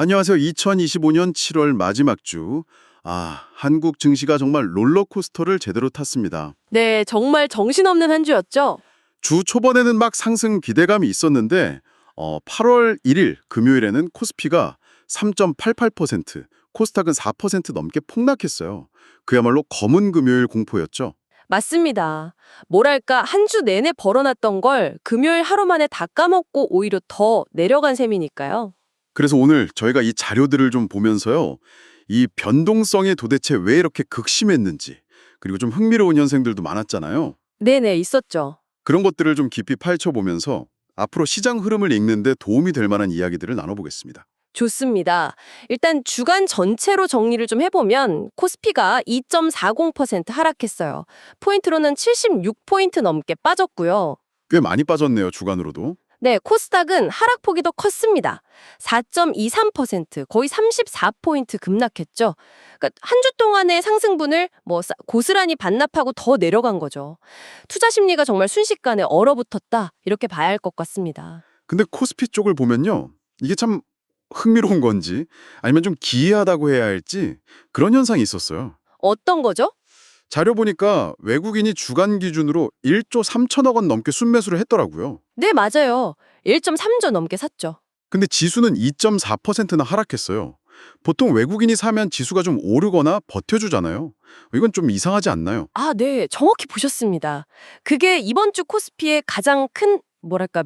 안녕하세요. 2025년 7월 마지막 주. 한국 증시가 정말 롤러코스터를 제대로 탔습니다. 네, 정말 정신없는 한 주였죠? 주 초반에는 막 상승 기대감이 있었는데 8월 1일 금요일에는 코스피가 3.88%, 코스닥은 4% 넘게 폭락했어요. 그야말로 검은 금요일 공포였죠. 맞습니다. 뭐랄까, 한 주 내내 벌어놨던 걸 금요일 하루 만에 다 까먹고 오히려 더 내려간 셈이니까요. 그래서 오늘 저희가 이 자료들을 좀 보면서요. 이 변동성이 도대체 왜 이렇게 극심했는지, 그리고 좀 흥미로운 현상들도 많았잖아요. 네네, 있었죠. 그런 것들을 좀 깊이 파헤쳐보면서 앞으로 시장 흐름을 읽는 데 도움이 될 만한 이야기들을 나눠보겠습니다. 좋습니다. 일단 주간 전체로 정리를 좀 해보면 코스피가 2.40% 하락했어요. 포인트로는 76포인트 넘게 빠졌고요. 꽤 많이 빠졌네요, 주간으로도. 네, 코스닥은 하락폭이 더 컸습니다. 4.23%, 거의 34포인트 급락했죠. 그러니까 한 주 동안의 상승분을 고스란히 반납하고 더 내려간 거죠. 투자 심리가 정말 순식간에 얼어붙었다, 이렇게 봐야 할 것 같습니다. 근데 코스피 쪽을 보면요. 이게 참 흥미로운 건지 아니면 좀 기이하다고 해야 할지 그런 현상이 있었어요. 어떤 거죠? 자료 보니까 외국인이 주간 기준으로 1조 3천억 원 넘게 순매수를 했더라고요. 네, 맞아요. 1.3조 넘게 샀죠. 근데 지수는 2.4%나 하락했어요. 보통 외국인이 사면 지수가 좀 오르거나 버텨주잖아요. 이건 좀 이상하지 않나요? 아, 네, 정확히 보셨습니다. 그게 이번 주 코스피의 가장 큰,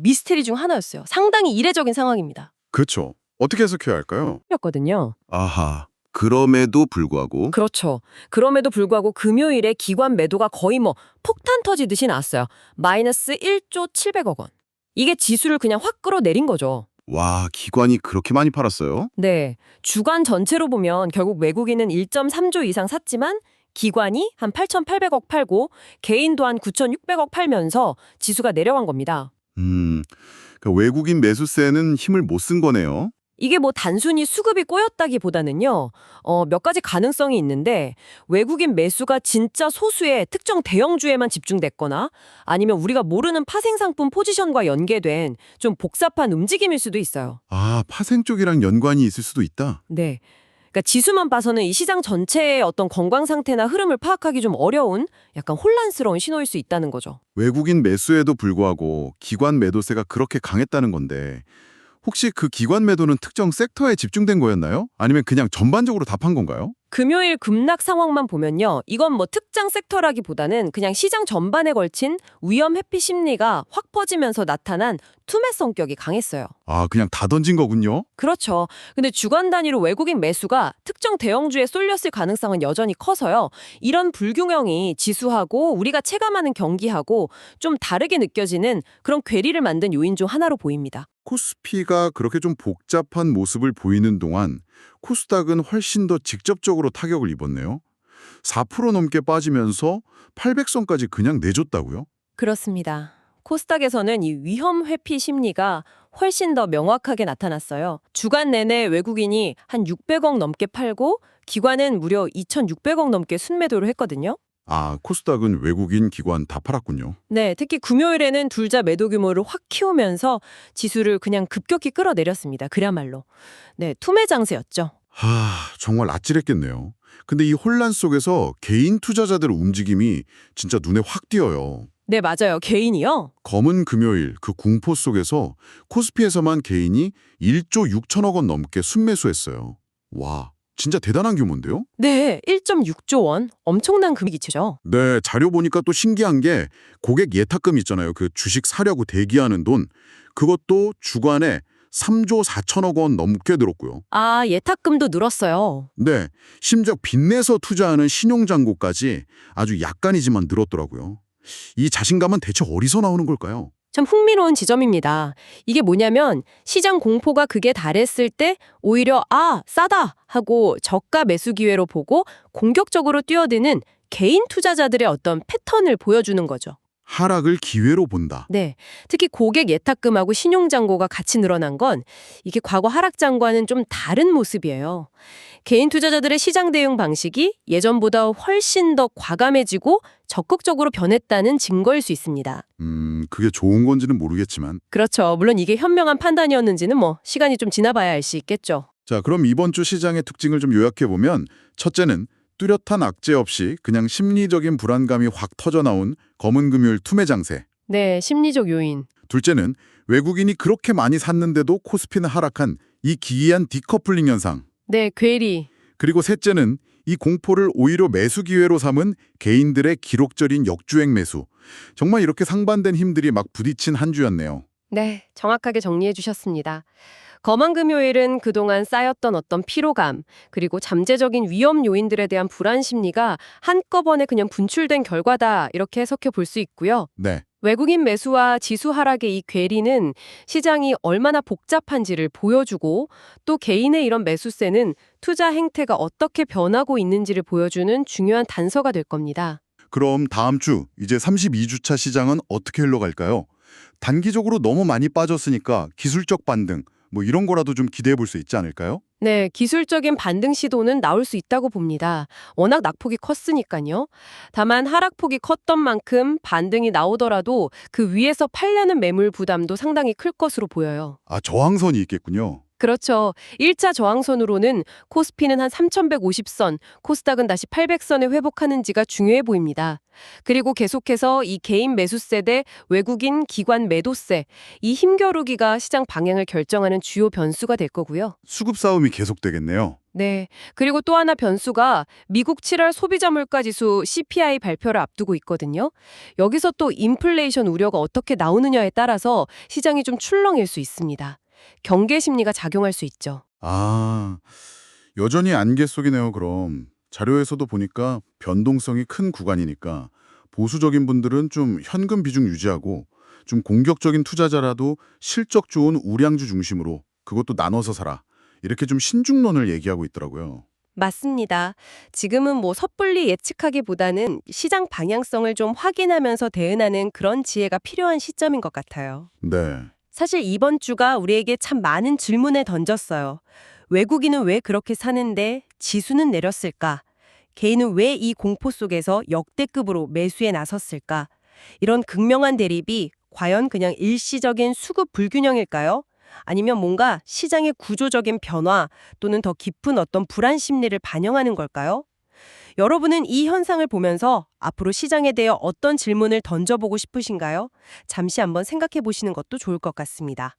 미스테리 중 하나였어요. 상당히 이례적인 상황입니다. 그렇죠. 어떻게 해석해야 할까요? 였거든요. 아하, 그럼에도 불구하고 그렇죠. 그럼에도 불구하고 금요일에 기관 매도가 거의 폭탄 터지듯이 나왔어요. 마이너스 1조 700억 원. 이게 지수를 그냥 확 끌어내린 거죠. 와, 기관이 그렇게 많이 팔았어요? 네. 주간 전체로 보면 결국 외국인은 1.3조 이상 샀지만 기관이 한 8,800억 팔고 개인도 한 9,600억 팔면서 지수가 내려간 겁니다. 그러니까 외국인 매수세는 힘을 못 쓴 거네요. 이게 단순히 수급이 꼬였다기보다는요, 몇 가지 가능성이 있는데, 외국인 매수가 진짜 소수의 특정 대형주에만 집중됐거나, 아니면 우리가 모르는 파생상품 포지션과 연계된 좀 복잡한 움직임일 수도 있어요. 파생 쪽이랑 연관이 있을 수도 있다. 네. 그러니까 지수만 봐서는 이 시장 전체의 어떤 건강 상태나 흐름을 파악하기 좀 어려운 약간 혼란스러운 신호일 수 있다는 거죠. 외국인 매수에도 불구하고 기관 매도세가 그렇게 강했다는 건데 혹시 그 기관 매도는 특정 섹터에 집중된 거였나요? 아니면 그냥 전반적으로 답한 건가요? 금요일 급락 상황만 보면요. 이건 특정 섹터라기보다는 그냥 시장 전반에 걸친 위험 회피 심리가 확 퍼지면서 나타난 투매 성격이 강했어요. 그냥 다 던진 거군요. 그렇죠. 근데 주간 단위로 외국인 매수가 특정 대형주에 쏠렸을 가능성은 여전히 커서요. 이런 불균형이 지수하고 우리가 체감하는 경기하고 좀 다르게 느껴지는 그런 괴리를 만든 요인 중 하나로 보입니다. 코스피가 그렇게 좀 복잡한 모습을 보이는 동안 코스닥은 훨씬 더 직접적으로 타격을 입었네요. 4% 넘게 빠지면서 800선까지 그냥 내줬다고요? 그렇습니다. 코스닥에서는 이 위험 회피 심리가 훨씬 더 명확하게 나타났어요. 주간 내내 외국인이 한 600억 넘게 팔고 기관은 무려 2,600억 넘게 순매도를 했거든요. 코스닥은 외국인 기관 다 팔았군요. 네, 특히 금요일에는 둘자 매도 규모를 확 키우면서 지수를 그냥 급격히 끌어내렸습니다. 그야말로. 네, 투매 장세였죠. 정말 아찔했겠네요. 근데 이 혼란 속에서 개인 투자자들 움직임이 진짜 눈에 확 띄어요. 네, 맞아요. 개인이요? 검은 금요일 그 공포 속에서 코스피에서만 개인이 1조 6천억 원 넘게 순매수했어요. 와, 진짜 대단한 규모인데요? 네, 1.6조 원. 엄청난 금액이죠. 네, 자료 보니까 또 신기한 게 고객 예탁금 있잖아요. 그 주식 사려고 대기하는 돈. 그것도 주간에 3조 4천억 원 넘게 들었고요. 예탁금도 늘었어요. 네, 심지어 빚내서 투자하는 신용잔고까지 아주 약간이지만 늘었더라고요. 이 자신감은 대체 어디서 나오는 걸까요? 참 흥미로운 지점입니다. 이게 뭐냐면 시장 공포가 극에 달했을 때 오히려 싸다 하고 저가 매수 기회로 보고 공격적으로 뛰어드는 개인 투자자들의 어떤 패턴을 보여주는 거죠. 하락을 기회로 본다. 네, 특히 고객 예탁금하고 신용잔고가 같이 늘어난 건 이게 과거 하락장과는 좀 다른 모습이에요. 개인 투자자들의 시장 대응 방식이 예전보다 훨씬 더 과감해지고 적극적으로 변했다는 증거일 수 있습니다. 그게 좋은 건지는 모르겠지만 그렇죠. 물론 이게 현명한 판단이었는지는 시간이 좀 지나봐야 알 수 있겠죠. 자, 그럼 이번 주 시장의 특징을 좀 요약해보면 첫째는 뚜렷한 악재 없이 그냥 심리적인 불안감이 확 터져 나온 검은 금요일 투매 장세. 네, 심리적 요인. 둘째는 외국인이 그렇게 많이 샀는데도 코스피는 하락한 이 기이한 디커플링 현상. 네, 괴리. 그리고 셋째는 이 공포를 오히려 매수 기회로 삼은 개인들의 기록적인 역주행 매수. 정말 이렇게 상반된 힘들이 막 부딪힌 한 주였네요. 네, 정확하게 정리해 주셨습니다. 검은 금요일은 그동안 쌓였던 어떤 피로감, 그리고 잠재적인 위험 요인들에 대한 불안 심리가 한꺼번에 그냥 분출된 결과다, 이렇게 해석해 볼 수 있고요. 네. 외국인 매수와 지수 하락의 이 괴리는 시장이 얼마나 복잡한지를 보여주고, 또 개인의 이런 매수세는 투자 행태가 어떻게 변하고 있는지를 보여주는 중요한 단서가 될 겁니다. 그럼 다음 주 이제 32주차 시장은 어떻게 흘러갈까요? 단기적으로 너무 많이 빠졌으니까 기술적 반등 뭐 이런 거라도 좀 기대해 볼 수 있지 않을까요? 네, 기술적인 반등 시도는 나올 수 있다고 봅니다. 워낙 낙폭이 컸으니까요. 다만 하락폭이 컸던 만큼 반등이 나오더라도 그 위에서 팔려는 매물 부담도 상당히 클 것으로 보여요. 아, 저항선이 있겠군요. 그렇죠. 1차 저항선으로는 코스피는 한 3150선, 코스닥은 다시 800선에 회복하는지가 중요해 보입니다. 그리고 계속해서 이 개인 매수세 대 외국인 기관 매도세, 이 힘겨루기가 시장 방향을 결정하는 주요 변수가 될 거고요. 수급 싸움이 계속되겠네요. 네. 그리고 또 하나 변수가 미국 7월 소비자 물가 지수 CPI 발표를 앞두고 있거든요. 여기서 또 인플레이션 우려가 어떻게 나오느냐에 따라서 시장이 좀 출렁일 수 있습니다. 경계 심리가 작용할 수 있죠. 아, 여전히 안개 속이네요, 그럼. 자료에서도 보니까 변동성이 큰 구간이니까 보수적인 분들은 좀 현금 비중 유지하고 좀 공격적인 투자자라도 실적 좋은 우량주 중심으로 그것도 나눠서 사라. 이렇게 좀 신중론을 얘기하고 있더라고요. 맞습니다. 지금은 뭐 섣불리 예측하기보다는 시장 방향성을 좀 확인하면서 대응하는 그런 지혜가 필요한 시점인 것 같아요. 네. 사실 이번 주가 우리에게 참 많은 질문을 던졌어요. 외국인은 왜 그렇게 사는데 지수는 내렸을까? 개인은 왜 이 공포 속에서 역대급으로 매수에 나섰을까? 이런 극명한 대립이 과연 그냥 일시적인 수급 불균형일까요? 아니면 뭔가 시장의 구조적인 변화 또는 더 깊은 어떤 불안 심리를 반영하는 걸까요? 여러분은 이 현상을 보면서 앞으로 시장에 대해 어떤 질문을 던져보고 싶으신가요? 잠시 한번 생각해 보시는 것도 좋을 것 같습니다.